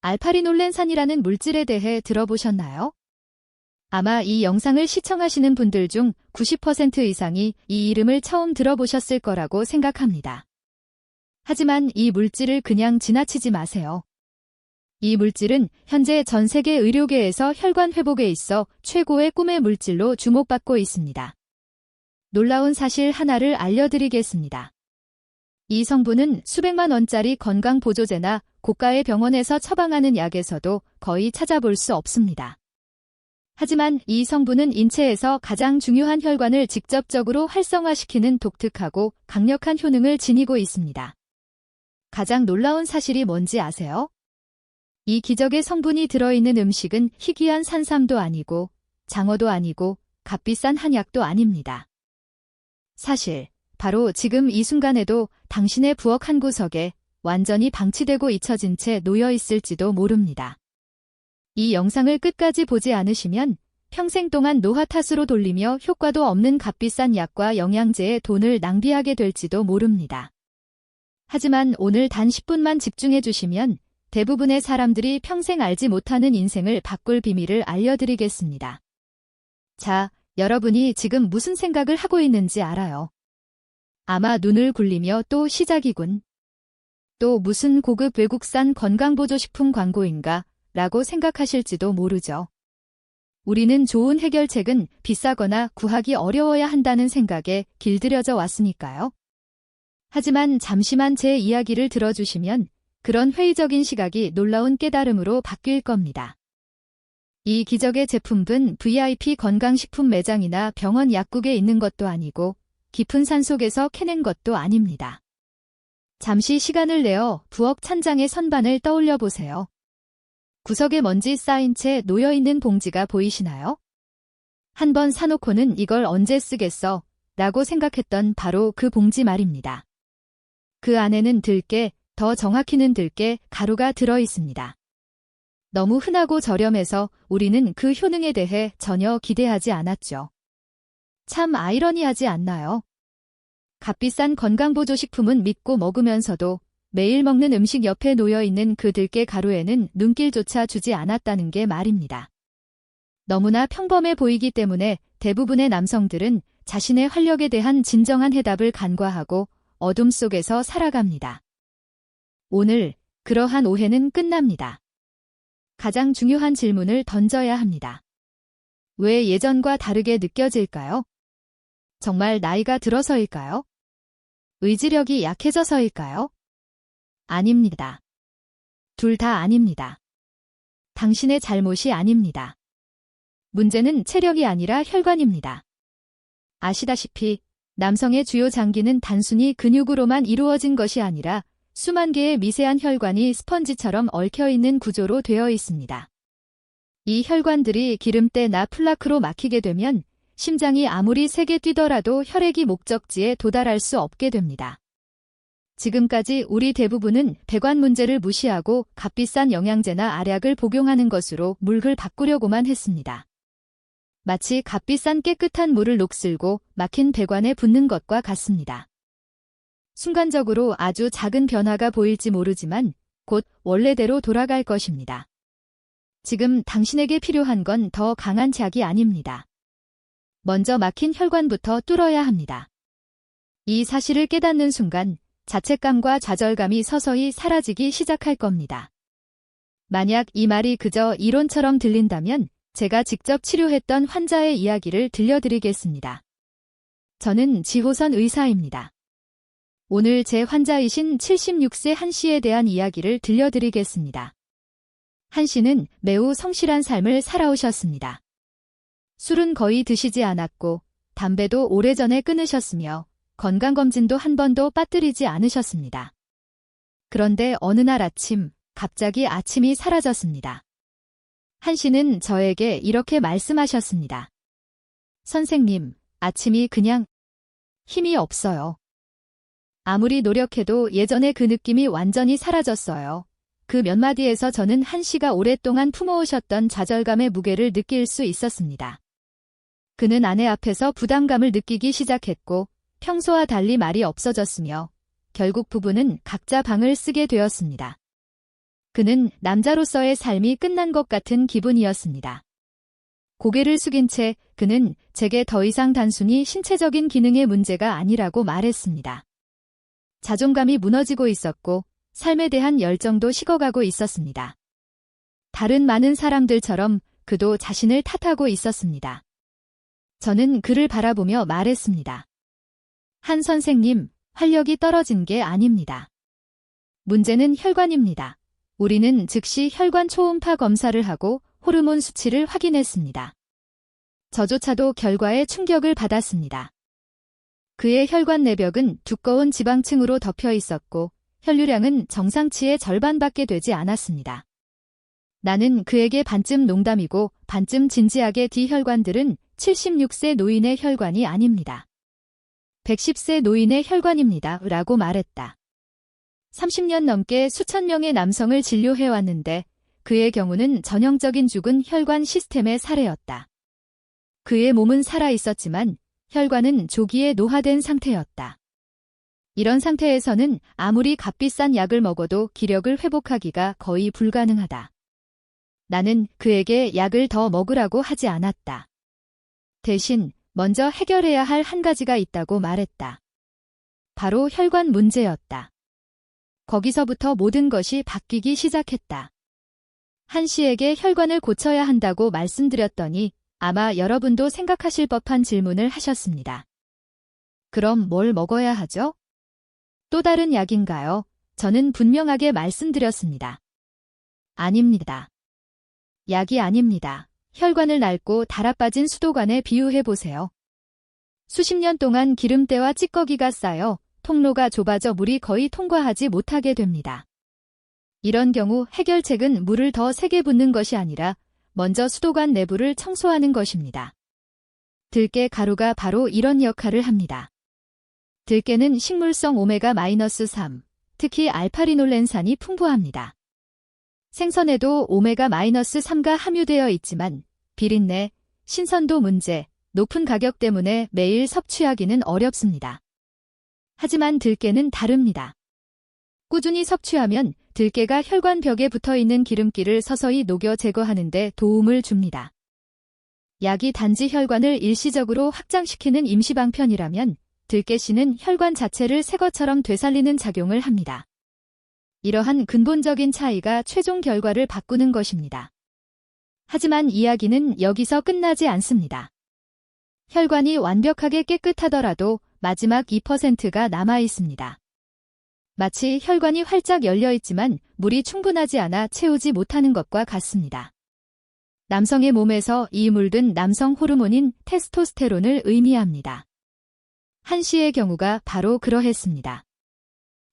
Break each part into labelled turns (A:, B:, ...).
A: 알파리놀렌산이라는 물질에 대해 들어보셨나요? 아마 이 영상을 시청하시는 분들 중 90% 이상이 이 이름을 처음 들어보셨을 거라고 생각합니다. 하지만 이 물질을 그냥 지나치지 마세요. 이 물질은 현재 전 세계 의료계에서 혈관 회복에 있어 최고의 꿈의 물질로 주목받고 있습니다. 놀라운 사실 하나를 알려드리겠습니다. 이 성분은 수백만 원짜리 건강보조제나 고가의 병원에서 처방하는 약에서도 거의 찾아볼 수 없습니다. 하지만 이 성분은 인체에서 가장 중요한 혈관을 직접적으로 활성화시키는 독특하고 강력한 효능을 지니고 있습니다. 가장 놀라운 사실이 뭔지 아세요? 이 기적의 성분이 들어있는 음식은 희귀한 산삼도 아니고 장어도 아니고 값비싼 한약도 아닙니다. 사실 바로 지금 이 순간에도 당신의 부엌 한 구석에 완전히 방치되고 잊혀진 채 놓여 있을지도 모릅니다. 이 영상을 끝까지 보지 않으시면 평생 동안 노화 탓으로 돌리며 효과도 없는 값비싼 약과 영양제에 돈을 낭비하게 될지도 모릅니다. 하지만 오늘 단 10분만 집중해 주시면 대부분의 사람들이 평생 알지 못하는 인생을 바꿀 비밀을 알려드리겠습니다. 자, 여러분이 지금 무슨 생각을 하고 있는지 알아요. 아마 눈을 굴리며 또 시작이군. 또 무슨 고급 외국산 건강보조식품 광고인가 라고 생각하실지도 모르죠. 우리는 좋은 해결책은 비싸거나 구하기 어려워야 한다는 생각에 길들여져 왔으니까요. 하지만 잠시만 제 이야기를 들어주시면 그런 회의적인 시각이 놀라운 깨달음으로 바뀔 겁니다. 이 기적의 제품은 VIP 건강식품 매장이나 병원 약국에 있는 것도 아니고 깊은 산속에서 캐낸 것도 아닙니다. 잠시 시간을 내어 부엌 찬장의 선반을 떠올려 보세요. 구석에 먼지 쌓인 채 놓여있는 봉지가 보이시나요? 한번 사놓고는 이걸 언제 쓰겠어? 라고 생각했던 바로 그 봉지 말입니다. 그 안에는 들깨, 더 정확히는 들깨 가루가 들어있습니다. 너무 흔하고 저렴해서 우리는 그 효능에 대해 전혀 기대하지 않았죠. 참 아이러니하지 않나요? 값비싼 건강보조식품은 믿고 먹으면서도 매일 먹는 음식 옆에 놓여있는 그 들깨 가루에는 눈길조차 주지 않았다는 게 말입니다. 너무나 평범해 보이기 때문에 대부분의 남성들은 자신의 활력에 대한 진정한 해답을 간과하고 어둠 속에서 살아갑니다. 오늘 그러한 오해는 끝납니다. 가장 중요한 질문을 던져야 합니다. 왜 예전과 다르게 느껴질까요? 정말 나이가 들어서일까요? 의지력이 약해져서일까요? 아닙니다. 둘 다 아닙니다. 당신의 잘못이 아닙니다. 문제는 체력이 아니라 혈관입니다. 아시다시피 남성의 주요 장기는 단순히 근육으로만 이루어진 것이 아니라 수만 개의 미세한 혈관이 스펀지처럼 얽혀있는 구조로 되어 있습니다. 이 혈관들이 기름때나 플라크로 막히게 되면 심장이 아무리 세게 뛰더라도 혈액이 목적지에 도달할 수 없게 됩니다. 지금까지 우리 대부분은 배관 문제를 무시하고 값비싼 영양제나 알약을 복용하는 것으로 물을 바꾸려고만 했습니다. 마치 값비싼 깨끗한 물을 녹슬고 막힌 배관에 붓는 것과 같습니다. 순간적으로 아주 작은 변화가 보일지 모르지만 곧 원래대로 돌아갈 것입니다. 지금 당신에게 필요한 건 더 강한 약이 아닙니다. 먼저 막힌 혈관부터 뚫어야 합니다. 이 사실을 깨닫는 순간 자책감과 좌절감이 서서히 사라지기 시작할 겁니다. 만약 이 말이 그저 이론처럼 들린다면 제가 직접 치료했던 환자의 이야기를 들려드리겠습니다. 저는 지호선 의사입니다. 오늘 제 환자이신 76세 한 씨에 대한 이야기를 들려드리겠습니다. 한 씨는 매우 성실한 삶을 살아오셨습니다. 술은 거의 드시지 않았고 담배도 오래전에 끊으셨으며 건강검진도 한 번도 빠뜨리지 않으셨습니다. 그런데 어느 날 아침, 갑자기 아침이 사라졌습니다. 한 씨는 저에게 이렇게 말씀하셨습니다. 선생님, 아침이 그냥 힘이 없어요. 아무리 노력해도 예전의 그 느낌이 완전히 사라졌어요. 그 몇 마디에서 저는 한 씨가 오랫동안 품어오셨던 좌절감의 무게를 느낄 수 있었습니다. 그는 아내 앞에서 부담감을 느끼기 시작했고 평소와 달리 말이 없어졌으며 결국 부부는 각자 방을 쓰게 되었습니다. 그는 남자로서의 삶이 끝난 것 같은 기분이었습니다. 고개를 숙인 채 그는 제게 더 이상 단순히 신체적인 기능의 문제가 아니라고 말했습니다. 자존감이 무너지고 있었고 삶에 대한 열정도 식어가고 있었습니다. 다른 많은 사람들처럼 그도 자신을 탓하고 있었습니다. 저는 그를 바라보며 말했습니다. 한 선생님, 활력이 떨어진 게 아닙니다. 문제는 혈관입니다. 우리는 즉시 혈관 초음파 검사를 하고 호르몬 수치를 확인했습니다. 저조차도 결과에 충격을 받았습니다. 그의 혈관 내벽은 두꺼운 지방층으로 덮여 있었고 혈류량은 정상치의 절반밖에 되지 않았습니다. 나는 그에게 반쯤 농담이고 반쯤 진지하게 D혈관들은 76세 노인의 혈관이 아닙니다. 110세 노인의 혈관입니다. 라고 말했다. 30년 넘게 수천 명의 남성을 진료해왔는데 그의 경우는 전형적인 죽은 혈관 시스템의 사례였다. 그의 몸은 살아있었지만 혈관은 조기에 노화된 상태였다. 이런 상태에서는 아무리 값비싼 약을 먹어도 기력을 회복하기가 거의 불가능하다. 나는 그에게 약을 더 먹으라고 하지 않았다. 대신 먼저 해결해야 할 한 가지가 있다고 말했다. 바로 혈관 문제였다. 거기서부터 모든 것이 바뀌기 시작했다. 한 씨에게 혈관을 고쳐야 한다고 말씀드렸더니 아마 여러분도 생각하실 법한 질문을 하셨습니다. 그럼 뭘 먹어야 하죠? 또 다른 약인가요? 저는 분명하게 말씀드렸습니다. 아닙니다. 약이 아닙니다. 혈관을 낡고 달아빠진 수도관에 비유해보세요. 수십 년 동안 기름때와 찌꺼기가 쌓여 통로가 좁아져 물이 거의 통과하지 못하게 됩니다. 이런 경우 해결책은 물을 더 세게 붓는 것이 아니라 먼저 수도관 내부를 청소하는 것입니다. 들깨 가루가 바로 이런 역할을 합니다. 들깨는 식물성 오메가-3, 특히 알파리놀렌산이 풍부합니다. 생선에도 오메가-3가 함유되어 있지만 비린내, 신선도 문제, 높은 가격 때문에 매일 섭취하기는 어렵습니다. 하지만 들깨는 다릅니다. 꾸준히 섭취하면 들깨가 혈관 벽에 붙어있는 기름기를 서서히 녹여 제거하는 데 도움을 줍니다. 약이 단지 혈관을 일시적으로 확장시키는 임시방편이라면 들깨씨는 혈관 자체를 새 것처럼 되살리는 작용을 합니다. 이러한 근본적인 차이가 최종 결과를 바꾸는 것입니다. 하지만 이야기는 여기서 끝나지 않습니다. 혈관이 완벽하게 깨끗하더라도 마지막 2%가 남아 있습니다. 마치 혈관이 활짝 열려 있지만 물이 충분하지 않아 채우지 못하는 것과 같습니다. 남성의 몸에서 이 물든 남성 호르몬인 테스토스테론을 의미합니다. 한 씨의 경우가 바로 그러했습니다.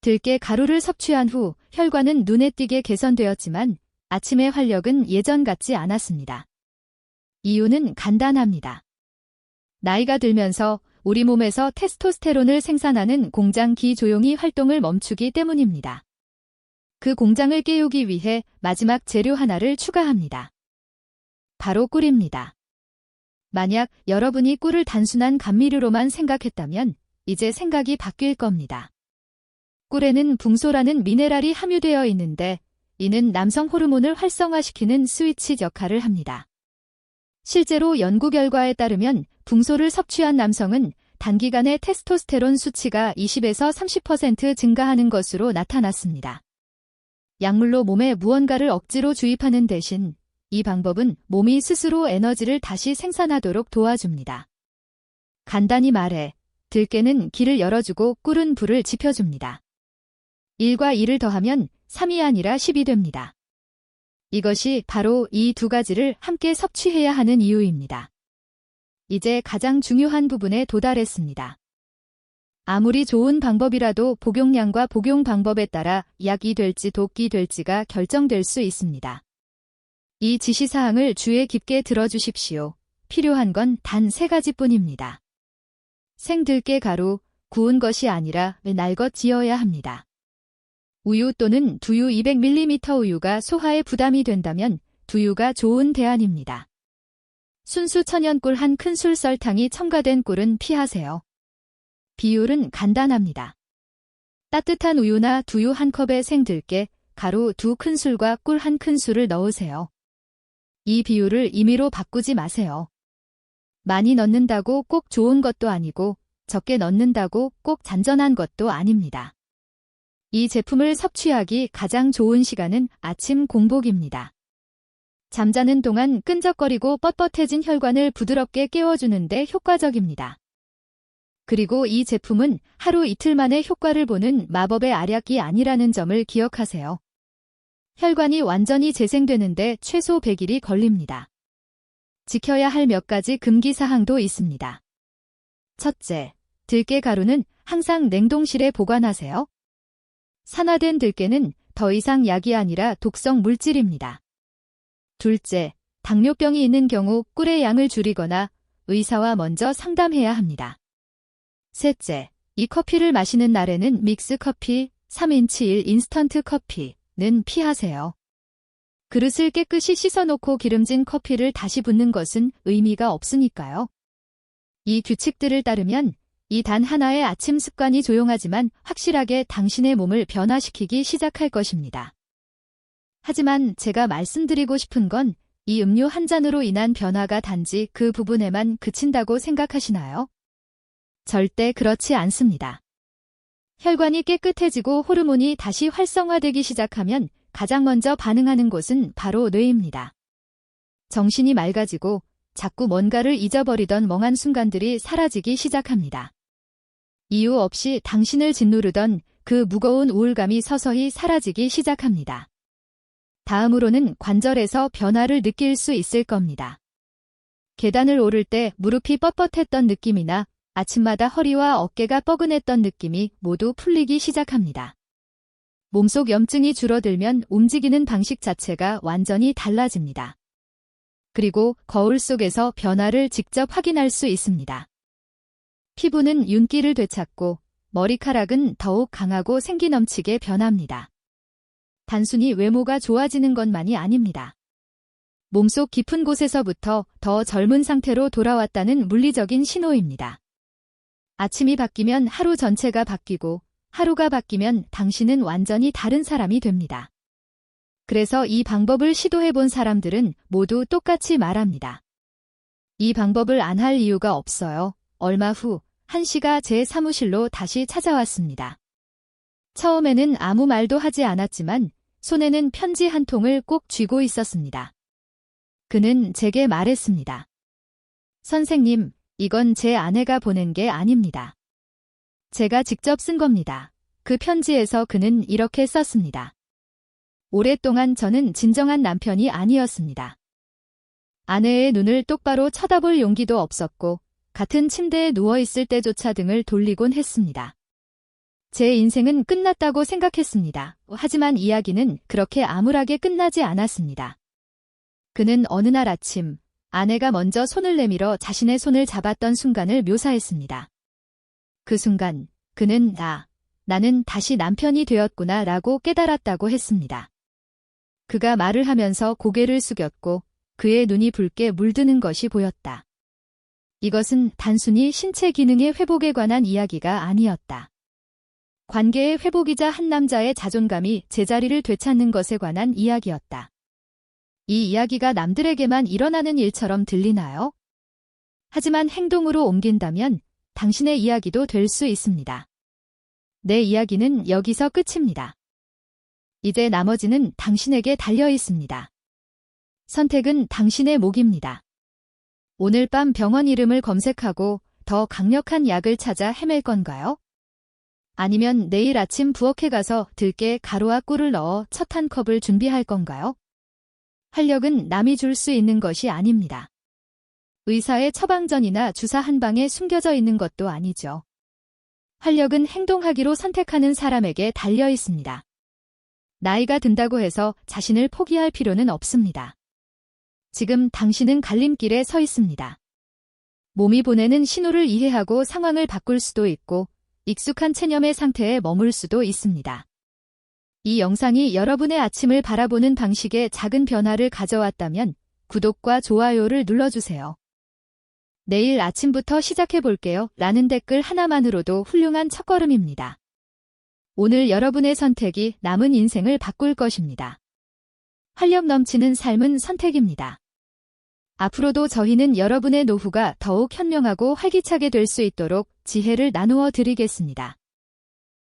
A: 들깨 가루를 섭취한 후 혈관은 눈에 띄게 개선되었지만 아침의 활력은 예전 같지 않았습니다. 이유는 간단합니다. 나이가 들면서 우리 몸에서 테스토스테론을 생산하는 공장 기조용이 활동을 멈추기 때문입니다. 그 공장을 깨우기 위해 마지막 재료 하나를 추가합니다. 바로 꿀입니다. 만약 여러분이 꿀을 단순한 감미료로만 생각했다면 이제 생각이 바뀔 겁니다. 꿀에는 붕소라는 미네랄이 함유되어 있는데 이는 남성 호르몬을 활성화시키는 스위치 역할을 합니다. 실제로 연구 결과에 따르면 붕소를 섭취한 남성은 단기간에 테스토스테론 수치가 20에서 30% 증가하는 것으로 나타났습니다. 약물로 몸에 무언가를 억지로 주입하는 대신 이 방법은 몸이 스스로 에너지를 다시 생산하도록 도와줍니다. 간단히 말해 들깨는 길을 열어주고 꿀은 불을 지펴줍니다. 1과 2를 더하면 3이 아니라 10이 됩니다. 이것이 바로 이 두 가지를 함께 섭취해야 하는 이유입니다. 이제 가장 중요한 부분에 도달했습니다. 아무리 좋은 방법이라도 복용량과 복용 방법에 따라 약이 될지 독이 될지가 결정될 수 있습니다. 이 지시사항을 주의 깊게 들어주십시오. 필요한 건 단 3가지뿐입니다. 생들깨 가루, 구운 것이 아니라 날것지어야 합니다. 우유 또는 두유 200ml 우유가 소화에 부담이 된다면 두유가 좋은 대안입니다. 순수 천연꿀 한 큰술 설탕이 첨가된 꿀은 피하세요. 비율은 간단합니다. 따뜻한 우유나 두유 한 컵에 생들깨, 가루 2큰술과 꿀 1큰술을 넣으세요. 이 비율을 임의로 바꾸지 마세요. 많이 넣는다고 꼭 좋은 것도 아니고 적게 넣는다고 꼭 잔전한 것도 아닙니다. 이 제품을 섭취하기 가장 좋은 시간은 아침 공복입니다. 잠자는 동안 끈적거리고 뻣뻣해진 혈관을 부드럽게 깨워주는데 효과적입니다. 그리고 이 제품은 하루 이틀 만에 효과를 보는 마법의 알약이 아니라는 점을 기억하세요. 혈관이 완전히 재생되는데 최소 100일이 걸립니다. 지켜야 할 몇 가지 금기사항도 있습니다. 첫째, 들깨 가루는 항상 냉동실에 보관하세요. 산화된 들깨는 더 이상 약이 아니라 독성 물질입니다. 둘째, 당뇨병이 있는 경우 꿀의 양을 줄이거나 의사와 먼저 상담해야 합니다. 셋째, 이 커피를 마시는 날에는 믹스 커피, 3인치 1 인스턴트 커피는 피하세요. 그릇을 깨끗이 씻어놓고 기름진 커피를 다시 붓는 것은 의미가 없으니까요. 이 규칙들을 따르면 이 단 하나의 아침 습관이 조용하지만 확실하게 당신의 몸을 변화시키기 시작할 것입니다. 하지만 제가 말씀드리고 싶은 건 이 음료 한 잔으로 인한 변화가 단지 그 부분에만 그친다고 생각하시나요? 절대 그렇지 않습니다. 혈관이 깨끗해지고 호르몬이 다시 활성화되기 시작하면 가장 먼저 반응하는 곳은 바로 뇌입니다. 정신이 맑아지고 자꾸 뭔가를 잊어버리던 멍한 순간들이 사라지기 시작합니다. 이유 없이 당신을 짓누르던 그 무거운 우울감이 서서히 사라지기 시작합니다. 다음으로는 관절에서 변화를 느낄 수 있을 겁니다. 계단을 오를 때 무릎이 뻣뻣했던 느낌이나 아침마다 허리와 어깨가 뻐근했던 느낌이 모두 풀리기 시작합니다. 몸속 염증이 줄어들면 움직이는 방식 자체가 완전히 달라집니다. 그리고 거울 속에서 변화를 직접 확인할 수 있습니다. 피부는 윤기를 되찾고 머리카락은 더욱 강하고 생기 넘치게 변합니다. 단순히 외모가 좋아지는 것만이 아닙니다. 몸속 깊은 곳에서부터 더 젊은 상태로 돌아왔다는 물리적인 신호입니다. 아침이 바뀌면 하루 전체가 바뀌고 하루가 바뀌면 당신은 완전히 다른 사람이 됩니다. 그래서 이 방법을 시도해본 사람들은 모두 똑같이 말합니다. 이 방법을 안 할 이유가 없어요. 얼마 후 한 씨가 제 사무실로 다시 찾아왔습니다. 처음에는 아무 말도 하지 않았지만 손에는 편지 한 통을 꼭 쥐고 있었습니다. 그는 제게 말했습니다. 선생님, 이건 제 아내가 보낸 게 아닙니다. 제가 직접 쓴 겁니다. 그 편지에서 그는 이렇게 썼습니다. 오랫동안 저는 진정한 남편이 아니었습니다. 아내의 눈을 똑바로 쳐다볼 용기도 없었고 같은 침대에 누워있을 때조차 등을 돌리곤 했습니다. 제 인생은 끝났다고 생각했습니다. 하지만 이야기는 그렇게 암울하게 끝나지 않았습니다. 그는 어느 날 아침 아내가 먼저 손을 내밀어 자신의 손을 잡았던 순간을 묘사했습니다. 그 순간 그는 나는 다시 남편이 되었구나 라고 깨달았다고 했습니다. 그가 말을 하면서 고개를 숙였고 그의 눈이 붉게 물드는 것이 보였다. 이것은 단순히 신체 기능의 회복에 관한 이야기가 아니었다. 관계의 회복이자 한 남자의 자존감이 제자리를 되찾는 것에 관한 이야기였다. 이 이야기가 남들에게만 일어나는 일처럼 들리나요? 하지만 행동으로 옮긴다면 당신의 이야기도 될 수 있습니다. 내 이야기는 여기서 끝입니다. 이제 나머지는 당신에게 달려 있습니다. 선택은 당신의 몫입니다. 오늘 밤 병원 이름을 검색하고 더 강력한 약을 찾아 헤맬 건가요? 아니면 내일 아침 부엌에 가서 들깨 가루와 꿀을 넣어 첫 한 컵을 준비할 건가요? 활력은 남이 줄 수 있는 것이 아닙니다. 의사의 처방전이나 주사 한 방에 숨겨져 있는 것도 아니죠. 활력은 행동하기로 선택하는 사람에게 달려 있습니다. 나이가 든다고 해서 자신을 포기할 필요는 없습니다. 지금 당신은 갈림길에 서 있습니다. 몸이 보내는 신호를 이해하고 상황을 바꿀 수도 있고 익숙한 체념의 상태에 머물 수도 있습니다. 이 영상이 여러분의 아침을 바라보는 방식에 작은 변화를 가져왔다면 구독과 좋아요를 눌러주세요. 내일 아침부터 시작해볼게요 라는 댓글 하나만으로도 훌륭한 첫걸음입니다. 오늘 여러분의 선택이 남은 인생을 바꿀 것입니다. 활력 넘치는 삶은 선택입니다. 앞으로도 저희는 여러분의 노후가 더욱 현명하고 활기차게 될 수 있도록 지혜를 나누어 드리겠습니다.